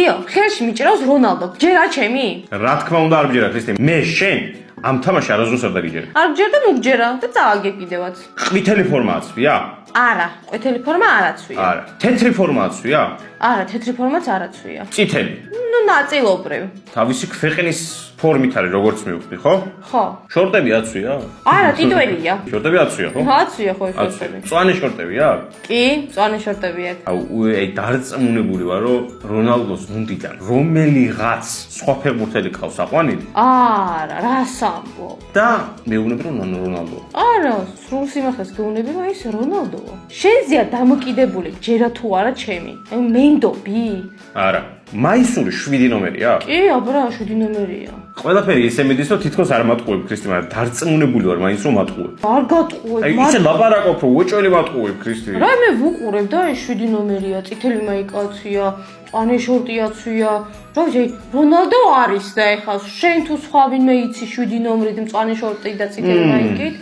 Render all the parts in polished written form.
გიო, ხელში მიჭრავს რონალდო. ჯერა ჩემი? რა თქმა უნდა არ მჯერა ქრისტე. მე შენ ამ თამაში არასდროს არ დაგიჯერე. არ გჯერდა მოგჯერა და წააგე კიდევაც. ყვითელი ფორმა აცვია? არა, ყვითელი ფორმა არ აცვია. არა. თეთრი ფორმა აცვია? არა, თეთრი ფორმაც არ აცვია. წითელი. ნუ ნაწილობრივ. თავისი ქვეყნის ფორმით არის როგორც მივხვდი, ხო? ხო. შორტები აცვია? არა, ტიტველია. შორტები აცვია, ხო? აცვია ხო შორტები. მწვანე შორტები აქვს? კი, მწვანე შორტები აქვს. აი დარწმუნებული ვარ, რომ რონალდოს გუნდიდან რომელიღაც სხვა ფეხბურთელი ყავს აყვანილი? არა, რას ამბობ? და მეუბნები რომ რონალდო. არა, სრულ სიმართლეს გეუბნები, რომ ის რონალდოა. შენზეა დამოკიდებული, ჯერა თუ არა ჩემი. აი მენდობი? არა. მაისური 7 ნომერია? კი, აბრა 7 ნომერია. ყველაფერი ისე მიდის, რომ თითქოს არ მატყუებ ქრისტე, მაგრამ დარწმუნებული ვარ მაინც რომ მატყუებ. არ გატყუებ. აი ისე ლაპარაკობ, რომ უეჭველი მატყუებ ქრისტე. რა მე ვუყურებ და აი 7 ნომერია, წითელი მაიკაცია, მწვანე შორტი აცვია. რა ვიცი, რონალდო არის და ეხლა შენ თუ სხვა ვინმე იცი 7 ნომრით, მწვანე შორტი და წითელი მაიკით?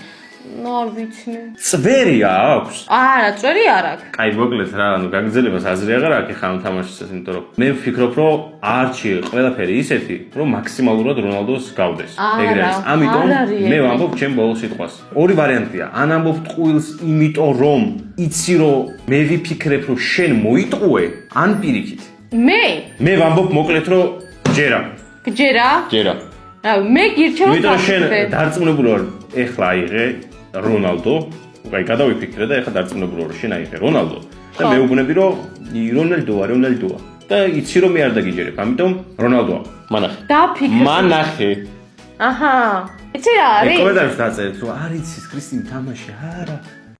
არ ვიცი. წვერი აქვს? არა, წვერი არ აქვს. კაი, მოკლედ რა, ანუ გაგრძელებას აზრი აღარ აქვს ხა ამ თამაშისას, იმიტომ რომ მე ვფიქრობ, რომ არჩი ყველაფერი ისეთი, რომ მაქსიმალურად რონალდოს გავდეს. ეგრე არის. ამიტომ მე ვამბობ ჩემ ბოლო სიტყვას. ორი ვარიანტია. ან ამბობ ტყუილს, იმიტომ რომ იცი რომ მე ვიფიქრებ, რომ შენ მოიტყუე, ან პირიქით. მე ვამბობ მოკლედ, რომ ჯერა. გჯერა? ჯერა. რა, მე გირჩევ რომ იმიტომ შენ დარწმუნებული ვარ, ეხლა აიღე რონალდო, უკაი გადავიფიქრე და ეხლა დარწმუნებული ვარ, შენ აიღე რონალდო და მეუბნები რომ რონალდოა და იცი რომ მე არ დაგიჯერებ, ამიტომ რონალდოა. მანახე. დაფიქრე. მანახე. აჰა. იცი რა არის? კომენტარებში დაწერეთ რომ არ იცის ქრისტინ თამაში, არა.